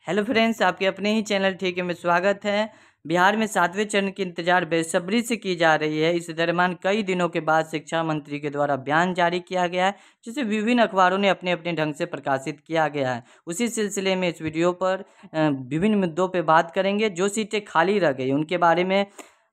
Hello friends, आपके अपने ही channel ठीक है में स्वागत है। बिहार में 7वें चरण की इंतजार बेसब्री से की जा रही है। इस दरमियान कई दिनों के बाद शिक्षा मंत्री के द्वारा बयान जारी किया गया है, जिसे विभिन्न अखबारों ने अपने अपने ढंग से प्रकाशित किया गया है। उसी सिलसिले में इस वीडियो पर विभिन्न मुद्दों पर बात करेंगे। जो सीटें खाली रह गई उनके बारे में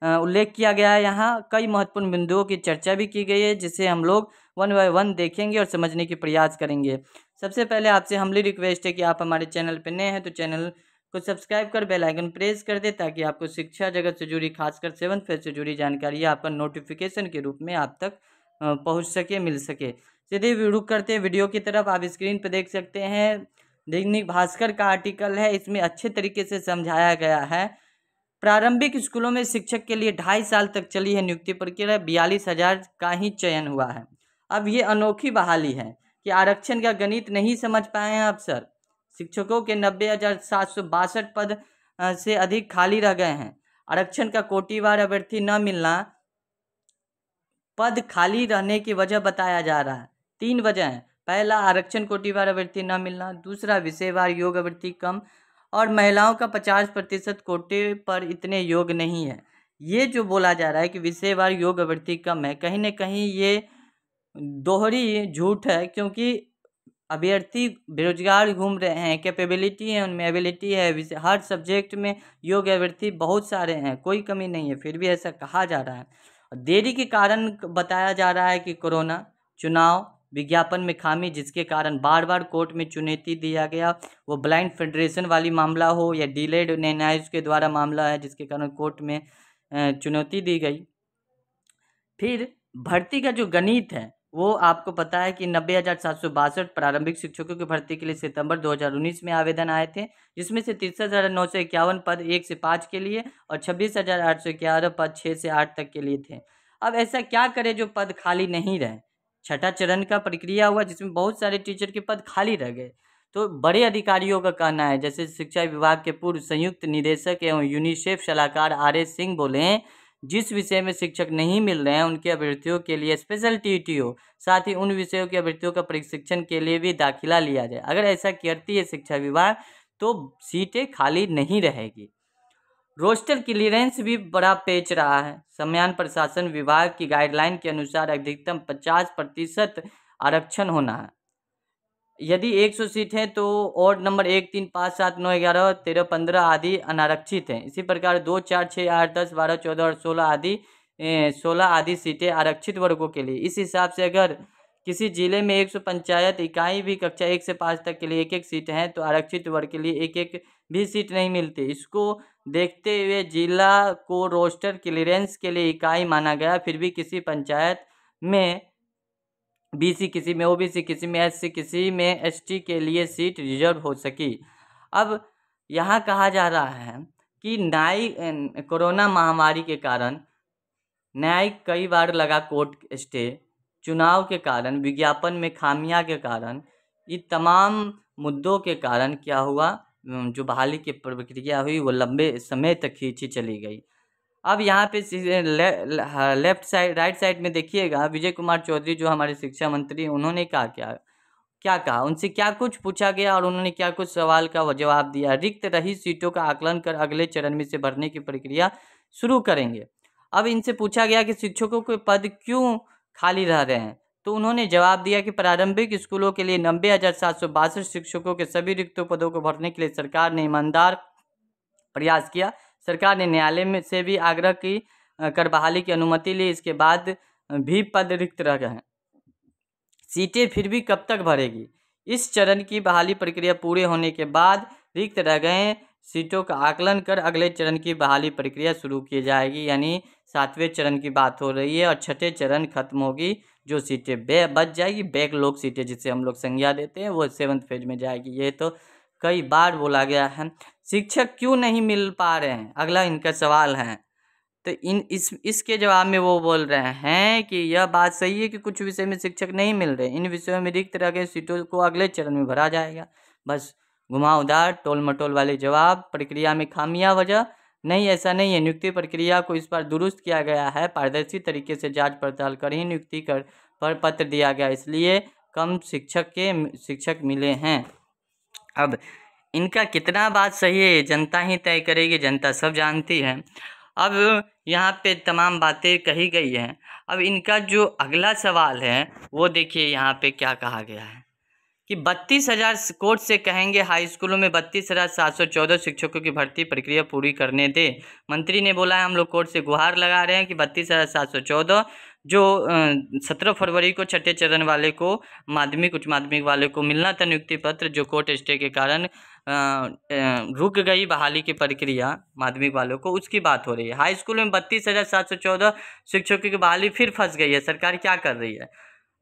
उल्लेख किया गया है। यहाँ कई महत्वपूर्ण बिंदुओं की चर्चा भी की गई है, जिसे हम लोग वन बाय वन देखेंगे और समझने की प्रयास करेंगे। सबसे पहले आपसे हम्बली रिक्वेस्ट है कि आप हमारे चैनल पर नए हैं तो चैनल को सब्सक्राइब कर बेल आइकन प्रेस कर दे, ताकि आपको शिक्षा जगत से जुड़ी खासकर 7th फेज से जुड़ी जानकारी आपका नोटिफिकेशन के रूप में आप तक पहुंच सके, मिल सके। सीधे रुक करते हैं वीडियो की तरफ। आप स्क्रीन पर देख सकते हैं, दैनिक भास्कर का आर्टिकल है। इसमें अच्छे तरीके से समझाया गया है। प्रारंभिक स्कूलों में शिक्षक के लिए 2.5 साल तक चली है नियुक्ति प्रक्रिया। 42,000 का ही चयन हुआ है। अब ये अनोखी बहाली है कि आरक्षण का गणित नहीं समझ पाए हैं अफसर। शिक्षकों के 90,762 पद से अधिक खाली रह गए हैं। आरक्षण का कोटिवार अभ्यर्थी न मिलना पद खाली रहने की वजह बताया जा रहा है। 3 वजह हैं। पहला, आरक्षण कोटिवार अभ्यर्थी न मिलना। दूसरा, विषयवार योग अभ्यर्थी कम। और महिलाओं का 50% कोटे पर इतने योग नहीं है। ये जो बोला जा रहा है कि विषयवार योग अभ्यर्थी कम है, कहीं ना कहीं ये दोहरी झूठ है, क्योंकि अभ्यर्थी बेरोजगार घूम रहे हैं, कैपेबिलिटी है उनमें, एबिलिटी है। हर सब्जेक्ट में योग्य अभ्यर्थी बहुत सारे हैं, कोई कमी नहीं है, फिर भी ऐसा कहा जा रहा है। देरी के कारण बताया जा रहा है कि कोरोना, चुनाव, विज्ञापन में खामी, जिसके कारण बार बार कोर्ट में चुनौती दिया गया। वो ब्लाइंड फेडरेशन वाली मामला हो या डिलेड न्यायाधीश के द्वारा मामला है, जिसके कारण कोर्ट में चुनौती दी गई। फिर भर्ती का जो गणित है वो आपको पता है कि 90,762 प्रारंभिक शिक्षकों की भर्ती के लिए सितंबर 2019 में आवेदन आए थे, जिसमें से 63,951 पद 1 से 5 के लिए और 26,811 पद 6 से 8 तक के लिए थे। अब ऐसा क्या करें जो पद खाली नहीं रहे। छठा चरण का प्रक्रिया हुआ, जिसमें बहुत सारे टीचर के पद खाली रह गए। तो बड़े अधिकारियों का कहना है, जैसे शिक्षा विभाग के पूर्व संयुक्त निदेशक एवं यूनिसेफ सलाहकार RS सिंह बोले, जिस विषय में शिक्षक नहीं मिल रहे हैं उनके अभ्यर्थियों के लिए स्पेशल TET हो, साथ ही उन विषयों के अभ्यर्थियों का प्रशिक्षण के लिए भी दाखिला लिया जाए। अगर ऐसा करती है शिक्षा विभाग तो सीटें खाली नहीं रहेगी। रोस्टर क्लियरेंस भी बड़ा पेच रहा है। सम्मान प्रशासन विभाग की गाइडलाइन के अनुसार अधिकतम 50% आरक्षण होना है। यदि 100 सीट है तो वार्ड नंबर 1, 3, 5, 7, 9, 11, 13, 15 आदि अनारक्षित हैं। इसी प्रकार 2, 4, 6, 8, 10, 12, 14 और 16 आदि सीटें आरक्षित वर्गों के लिए। इस हिसाब से अगर किसी जिले में 100 पंचायत इकाई भी कक्षा 1 से 5 तक के लिए 1-1 सीट हैं, तो आरक्षित वर्ग के लिए 1-1 भी सीट नहीं मिलती। इसको देखते हुए जिला को रोस्टर क्लियरेंस के लिए इकाई माना गया। फिर भी किसी पंचायत में BC, किसी में OBC, किसी में SC, किसी में ST के लिए सीट रिजर्व हो सकी। अब यहाँ कहा जा रहा है कि कोरोना महामारी के कारण न्यायिक कई बार लगा कोर्ट स्टे, चुनाव के कारण, विज्ञापन में खामियां के कारण, ये तमाम मुद्दों के कारण क्या हुआ, जो बहाली की प्रक्रिया हुई वो लंबे समय तक खींची चली गई। अब यहाँ पे लेफ्ट साइड, राइट साइड में देखिएगा, विजय कुमार चौधरी जो हमारे शिक्षा मंत्री, उन्होंने क्या कहा, उनसे क्या कुछ पूछा गया और उन्होंने क्या कुछ सवाल का जवाब दिया। रिक्त रही सीटों का आकलन कर अगले चरण में से भरने की प्रक्रिया शुरू करेंगे। अब इनसे पूछा गया कि शिक्षकों के पद क्यों खाली रह रहे हैं, तो उन्होंने जवाब दिया कि प्रारंभिक स्कूलों के लिए 90,762 शिक्षकों के सभी रिक्त पदों को भरने के लिए सरकार ने ईमानदार प्रयास किया। सरकार ने न्यायालय में से भी आग्रह की कर बहाली की अनुमति ली। इसके बाद भी पद रिक्त रह गए हैं। सीटें फिर भी कब तक भरेगी। इस चरण की बहाली प्रक्रिया पूरे होने के बाद रिक्त रह गए सीटों का आकलन कर अगले चरण की बहाली प्रक्रिया शुरू की जाएगी। यानी 7वें चरण की बात हो रही है और छठे चरण खत्म होगी। जो सीटें बच जाएगी, बैकलॉग सीटें जिसे हम लोग संज्ञा देते हैं, वो 7th फेज में जाएगी। ये तो कई बार बोला गया है। शिक्षक क्यों नहीं मिल पा रहे हैं, अगला इनका सवाल है। तो इसके जवाब में वो बोल रहे हैं कि यह बात सही है कि कुछ विषय में शिक्षक नहीं मिल रहे। इन विषयों में रिक्त रह गए सीटों को अगले चरण में भरा जाएगा। बस घुमावदार टोल मटोल वाले जवाब। प्रक्रिया में खामियां वजह नहीं, ऐसा नहीं है। नियुक्ति प्रक्रिया को इस बार दुरुस्त किया गया है। पारदर्शी तरीके से जांच पड़ताल कर ही नियुक्ति पर पत्र दिया गया, इसलिए कम शिक्षक मिले हैं। अब इनका कितना बात सही है ये जनता ही तय करेगी, जनता सब जानती है। अब यहाँ पे तमाम बातें कही गई हैं। अब इनका जो अगला सवाल है वो देखिए यहाँ पे क्या कहा गया है कि 32,000 कोर्ट से कहेंगे हाई स्कूलों में 32,714 शिक्षकों की भर्ती प्रक्रिया पूरी करने दे। मंत्री ने बोला है हम लोग कोर्ट से गुहार लगा रहे हैं कि 32,714 जो 17 फरवरी को छठे चरण वाले को माध्यमिक उच्च माध्यमिक वाले को मिलना था नियुक्ति पत्र, जो कोर्ट स्टे के कारण रुक गई बहाली की प्रक्रिया माध्यमिक वालों को, उसकी बात हो रही है। हाई स्कूल में 32,714 शिक्षकों की बहाली फिर फंस गई है। सरकार क्या कर रही है?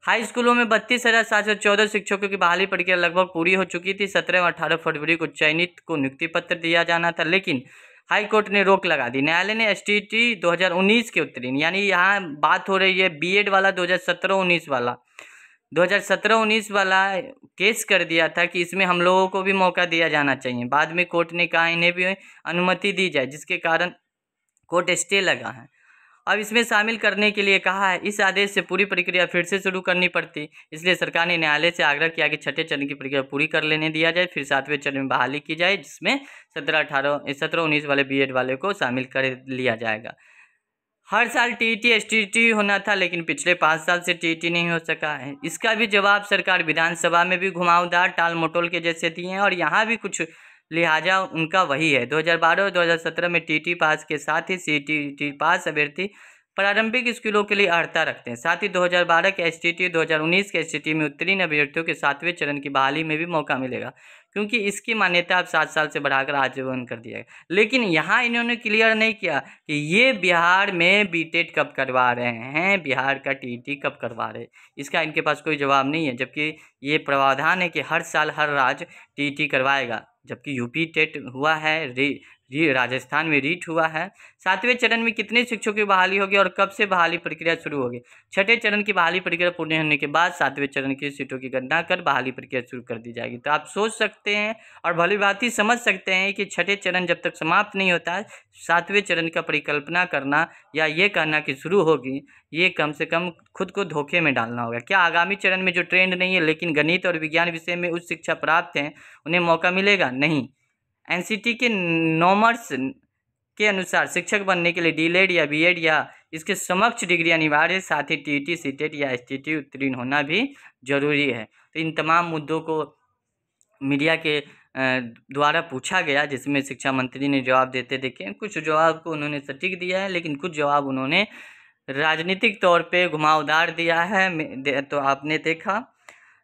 हाई स्कूलों में 32,714 शिक्षकों की बहाली प्रक्रिया लगभग पूरी हो चुकी थी। 17 और 18 फरवरी को चयनित को नियुक्ति पत्र दिया जाना था, लेकिन हाई कोर्ट ने रोक लगा दी। न्यायालय ने एसटीटी 2019 के उत्तीर्ण, यानी यहाँ बात हो रही है बीएड वाला 2017-19 वाला 2017-19 वाला केस कर दिया था कि इसमें हम लोगों को भी मौका दिया जाना चाहिए। बाद में कोर्ट ने कहा इन्हें भी अनुमति दी जाए, जिसके कारण कोर्ट स्टे लगा है। अब इसमें शामिल करने के लिए कहा है। इस आदेश से पूरी प्रक्रिया फिर से शुरू करनी पड़ती, इसलिए सरकार ने न्यायालय से आग्रह किया कि छठे चरण की प्रक्रिया पूरी कर लेने दिया जाए, फिर 7वें चरण में बहाली की जाए, जिसमें 17-19 वाले बीएड वाले को शामिल कर लिया जाएगा। हर साल टीईटी एसटीटी होना था, लेकिन पिछले 5 साल से टीईटी नहीं हो सका है। इसका भी जवाब सरकार विधानसभा में भी घुमावदार टाल मटोल के जैसे दिए हैं और यहाँ भी कुछ लिहाजा उनका वही है। 2012 और 2017 में टीटी पास के साथ ही सीटीटी पास अभ्यर्थी प्रारंभिक स्कूलों के लिए अर्हता रखते हैं। साथ ही 2012 के एसटीटी 2019 के एसटीटी में उत्तीर्ण अभ्यर्थियों के 7वें चरण की बहाली में भी मौका मिलेगा, क्योंकि इसकी मान्यता अब 7 साल से बढ़ाकर आजीवन कर दिया है। लेकिन यहाँ इन्होंने क्लियर नहीं किया कि ये बिहार में बीटेड कब करवा रहे हैं, बिहार का टीटी कब करवा रहे हैं, इसका इनके पास कोई जवाब नहीं है। जबकि ये प्रावधान है कि हर साल हर राज्य टीटी करवाएगा, जबकि यूपी टेट हुआ है, राजस्थान में रीट हुआ है। 7वें चरण में कितने शिक्षकों की बहाली होगी और कब से बहाली प्रक्रिया शुरू होगी? छठे चरण की बहाली प्रक्रिया पूर्ण होने के बाद 7वें चरण की सीटों की गणना कर बहाली प्रक्रिया शुरू कर दी जाएगी। तो आप सोच सकते हैं और भली भांति समझ सकते हैं कि छठे चरण जब तक समाप्त नहीं होता है, 7वें चरण का परिकल्पना करना या ये कहना कि शुरू होगी, ये कम से कम खुद को धोखे में डालना होगा। क्या आगामी चरण में जो ट्रेंड नहीं है लेकिन गणित और विज्ञान विषय में उच्च शिक्षा प्राप्त है, उन्हें मौका मिलेगा? नहीं। एनसीटी के नॉर्म्स के अनुसार शिक्षक बनने के लिए डीएलएड या बीएड या इसके समकक्ष डिग्री अनिवार्य है, साथ ही टीटी सीटेट या एसटीटी उत्तीर्ण होना भी जरूरी है। तो इन तमाम मुद्दों को मीडिया के द्वारा पूछा गया, जिसमें शिक्षा मंत्री ने जवाब देते देखे। कुछ जवाब को उन्होंने सटीक दिया है, लेकिन कुछ जवाब उन्होंने राजनीतिक तौर पे घुमावदार दिया है। तो आपने देखा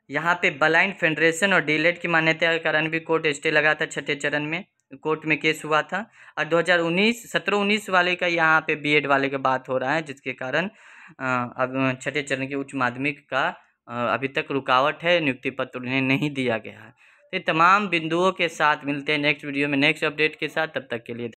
यहाँ पे ब्लाइंड फेडरेशन और डीएलएड की मान्यता के कारण भी कोर्ट स्टे लगा था। छठे चरण में कोर्ट में केस हुआ था और 2017-19 वाले का यहाँ पे बीएड वाले का बात हो रहा है, जिसके कारण अब छठे चरण के उच्च माध्यमिक का अभी तक रुकावट है, नियुक्ति पत्र उन्हें नहीं दिया गया है। तो तमाम बिंदुओं के साथ मिलते हैं नेक्स्ट वीडियो में नेक्स्ट अपडेट के साथ। तब तक के लिए